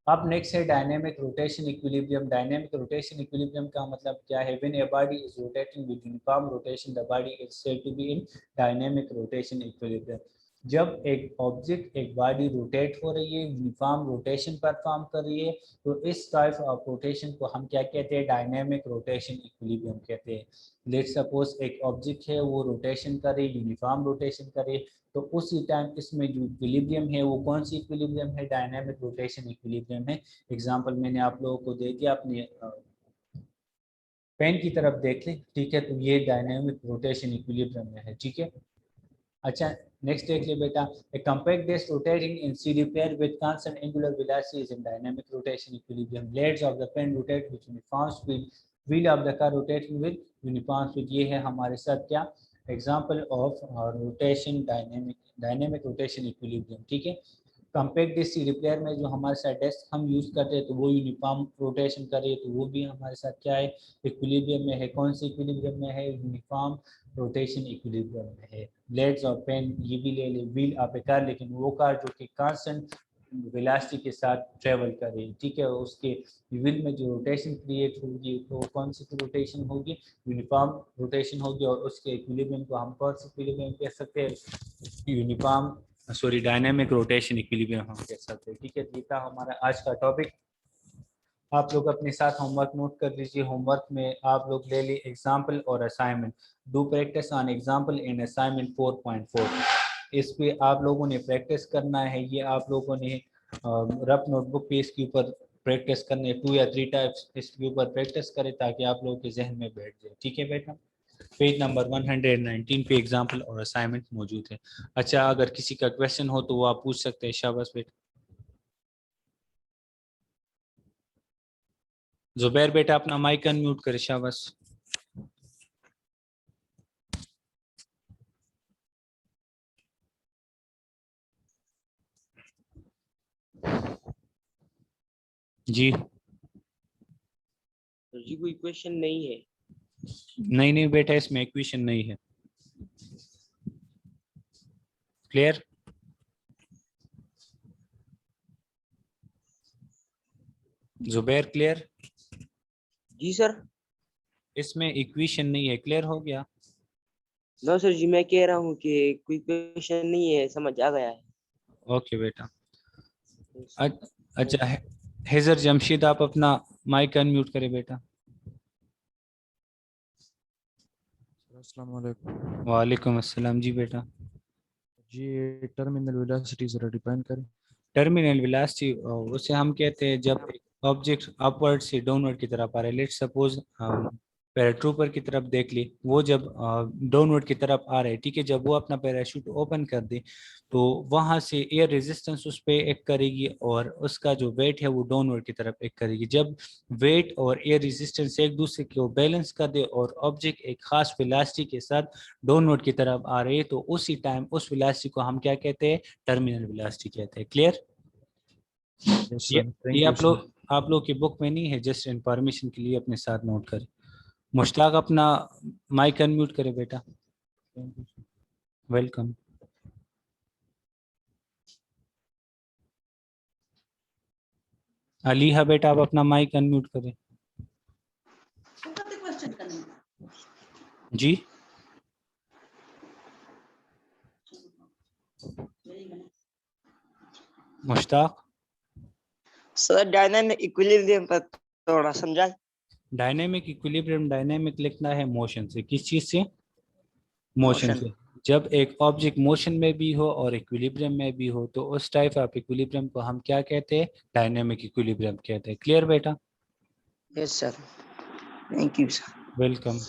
अब नेक्स्ट है dynamic rotation equilibrium. Dynamic rotation equilibrium का मतलब क्या है? When a body is rotating with uniform rotation, the body is said to be in dynamic rotation equilibrium. जब एक ऑब्जेक्ट, एक बॉडी रोटेट हो रही है, यूनिफॉर्म रोटेशन परफॉर्म कर रही है, तो इस टाइप ऑफ रोटेशन को हम क्या कहते हैं? डायनेमिक रोटेशन इक्विलिब्रियम कहते हैं। लेट्स सपोज एक ऑब्जेक्ट है, वो रोटेशन करे, यूनिफॉर्म रोटेशन करे, तो उसी टाइम इसमें जो इक्विलिब्रियम है वो कौन सी इक्विलिब्रियम है? डायनामिक रोटेशन इक्विलिब्रियम है। एग्जांपल मैंने आप लोगों को दे दिया, अपने पेन की तरफ देख लें, ठीक है, तो ये डायनामिक रोटेशन इक्विलिब्रियम में है, ठीक है। अच्छा, नेक्स्ट देख ले बेटा, a compact disc rotating in series pair with constant angular velocity is in dynamic rotation equilibrium. Blades of the pen rotate with uniform speed, wheel of the car rotating with uniform speed। ये है हमारे साथ क्या? Example of rotation, dynamic rotation equilibrium, ठीक है। Compact disc repair में जो हमारे साथ डेस्क हम यूज़ करते हैं, तो वो यूनिफॉर्म रोटेशन करे, तो वो भी हमारे साथ क्या है? इक्विलिब्रियम में है। कौन सी इक्विलिब्रियम में है? यूनिफॉर्म रोटेशन इक्विलिब्रियम में है। ब्लेड्स ऑफ पेन, ये भी ले ले। व्हील ऑफ ए कार, लेकिन वो कार जो कि कांस्टेंट वेलोसिटी के साथ ट्रेवल कर रही है, ठीक है, उसके व्हील में जो रोटेशन क्रिएट होगी, तो कौन सी रोटेशन होगी? यूनिफॉर्म रोटेशन होगी। और उसके इक्विलिब्रियम को हम कौन सी इक्विलिब्रियम कह सकते हैं? Uniform, sorry, dynamic rotation equilibrium हम कह सकते हैं, ठीक है। ये था हमारा आज का टॉपिक। आप लोग अपने साथ होमवर्क नोट कर लीजिए। होमवर्क में आप लोग ले ली एग्जाम्पल और assignment. Do practice on example in assignment 4.4। इस पे आप लोगों ने प्रैक्टिस करना है। ये आप लोगों ने रफ नोटबुक पे इसके ऊपर प्रैक्टिस करने 2 या 3 टाइप्स इसके ऊपर प्रैक्टिस करें, ताकि आप लोगों के जहन में बैठ जाए, ठीक है बेटा। पेज नंबर 119 पे एग्जाम्पल और असाइनमेंट मौजूद है। अच्छा, अगर किसी का क्वेश्चन हो तो वो आप पूछ सकते हैं। शाबाश बेटा। जुबैर बेटा अपना माइक अनम्यूट करे। शाबाश। जी जी कोई क्वेश्चन नहीं है। नहीं नहीं बेटा, इसमें इक्वेशन नहीं है। क्लियर? जुबैर क्लियर? जी सर। इसमें इक्वेशन नहीं है। क्लियर हो गया? नो सर जी, मैं कह रहा हूँ कि कोई क्वेश्चन नहीं है, समझ आ गया है। ओके बेटा। थैंक अच्छा यू। हेजर जमशीद आप अपना माइक अनम्यूट करें बेटा। अस्सलाम वालेकुम। वालेकुम अस्सलाम। जी बेटा। जी टर्मिनल वेलोसिटी जरा डिफाइन करें। टर्मिनल वेलोसिटी उसे हम कहते हैं जब एक ऑब्जेक्ट अपवर्ड से डाउनवर्ड की तरफ आ रहा है। लेट्स सपोज पैराट्रूपर की तरफ देख ली, वो जब डाउनवर्ड की तरफ आ रहा है, ठीक है, जब वो अपना पैराशूट ओपन कर दे तो वहां से एयर रेजिस्टेंस उस पर एक्ट करेगी और उसका जो वेट है वो डाउनवर्ड की तरफ एक्ट करेगी। जब वेट और एयर रेजिस्टेंस एक दूसरे को बैलेंस कर दे और ऑब्जेक्ट एक खास वेलोसिटी के साथ डाउनवर्ड की तरफ आ रही है तो उसी टाइम उस वेलोसिटी को हम क्या कहते हैं? टर्मिनल वेलोसिटी कहते हैं। क्लियर? यस ये सर, ये थैंक यू सर। आप लोग की बुक में नहीं है, जस्ट इंफॉर्मेशन के लिए अपने साथ नोट करें। मुश्ताक अपना माइक अनम्यूट करें बेटा। Thank you sir. Welcome. Aliha बेटा आप अपना माइक अनम्यूट करें। जी मुश्ताक। सर डायनामिक इक्विलिब्रियम पर थोड़ा समझा। डायनेमिक इक्विलिब्रियम, डायनेमिक लिखना है मोशन से। किस चीज से? Motion motion. से। जब एक ऑब्जेक्ट मोशन में भी हो और इक्विलिब्रियम में भी हो तो उस टाइप ऑफ इक्विलिब्रियम को हम क्या कहते हैं? डायनेमिक इक्विलिब्रियम कहते हैं। क्लियर बेटा? Yes sir, thank you sir. Welcome.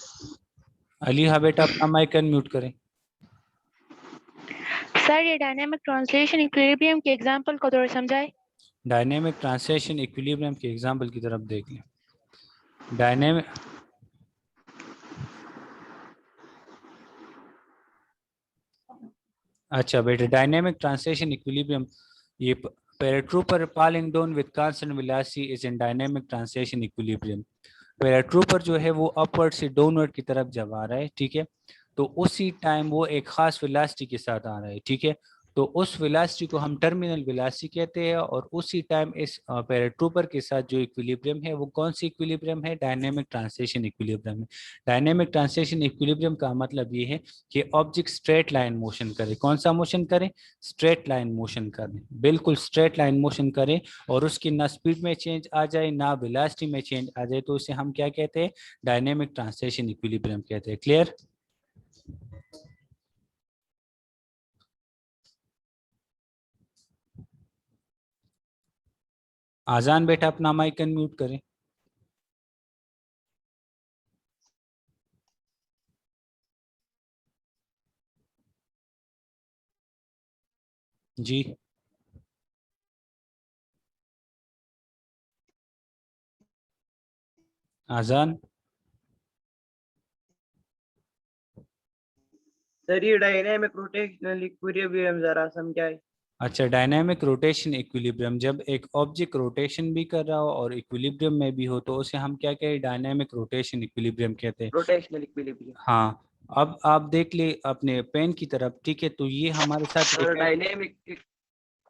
Aliha बेटा अपना माइक अनम्यूट करें। सर ये डायनेमिक ट्रांसलेशन इक्विलिब्रियम के एग्जांपल को थोड़ा समझाएं। डायनेमिक ट्रांसलेशन इक्विलिब्रियम के एग्जांपल की तरफ देख लें। डायनेमिक अच्छा बेटे, डायनेमिक ट्रांसलेशन इक्विलिब्रियम, ये paratrooper falling down with constant velocity is in dynamic translation equilibrium। Paratrooper जो है वो अपवर्ड से डाउनवर्ड की तरफ जब आ रहा है, ठीक है, तो उसी टाइम वो एक खास वेलोसिटी के साथ आ रहा है, ठीक है, तो उस वेलोसिटी को हम टर्मिनल वेलोसिटी कहते हैं। और उसी टाइम इस पैराट्रूपर के साथ जो इक्विलिब्रियम है वो कौन सी इक्विलिब्रियम है? डायनेमिक ट्रांसलेशन इक्विलिब्रियम है। डायनेमिक ट्रांसलेशन इक्विलिब्रियम का मतलब ये है कि ऑब्जेक्ट स्ट्रेट लाइन मोशन करे। कौन सा मोशन करे? स्ट्रेट लाइन मोशन करे, बिल्कुल स्ट्रेट लाइन मोशन करे और उसकी ना स्पीड में चेंज आ जाए ना वेलोसिटी में चेंज आ जाए तो उसे हम क्या कहते हैं? डायनेमिक ट्रांसलेशन इक्विलिब्रियम कहते हैं। क्लियर? आजान बेटा अपना माइक अनम्यूट करें। जी आजान। सर ये डायनामिक रोटेशनल इक्विलिब्रियम जरा समझाए। अच्छा, डायनामिक रोटेशन इक्विलिब्रियम, जब एक ऑब्जेक्ट रोटेशन भी कर रहा हो और इक्विलिब्रियम में भी हो तो उसे हम क्या कहें? डायनामिक रोटेशन इक्विलिब्रियम कहते हैं। Rotational equilibrium. हाँ, अब आप देख ले अपने पेन की तरफ, ठीक है, तो ये हमारे साथ सर एक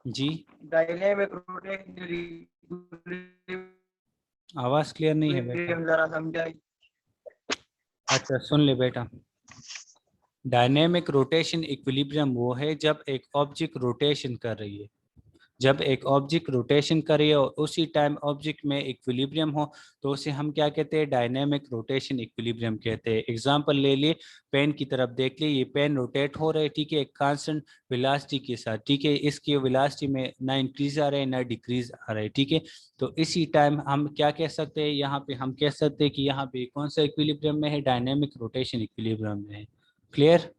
जी डायनामिक रोटेशनल इक्विलिब्रियम आवाज क्लियर नहीं है बेटा। जरा समझाए। अच्छा सुन ले बेटा, डायनेमिक रोटेशन इक्विलिब्रियम वो है जब एक ऑब्जेक्ट रोटेशन कर रही है, जब एक ऑब्जेक्ट रोटेशन करे और उसी टाइम ऑब्जेक्ट में इक्विलिब्रियम हो तो उसे हम क्या कहते हैं, डायनेमिक रोटेशन इक्विलिब्रियम कहते हैं। एग्जांपल ले लिए, पेन की तरफ देख लिए, ये पेन रोटेट हो रहे, ठीक है, एक कांस्टेंट वेलोसिटी के साथ, ठीक है, इसकी वेलोसिटी में ना इंक्रीज आ रहा है ना डिक्रीज आ रहा है, ठीक है। तो इसी टाइम हम क्या कह सकते हैं, यहाँ पे हम कह सकते हैं कि यहाँ पे कौन सा इक्विलिब्रियम में है, डायनेमिक रोटेशन इक्विलिब्रियम में है। क्लियर?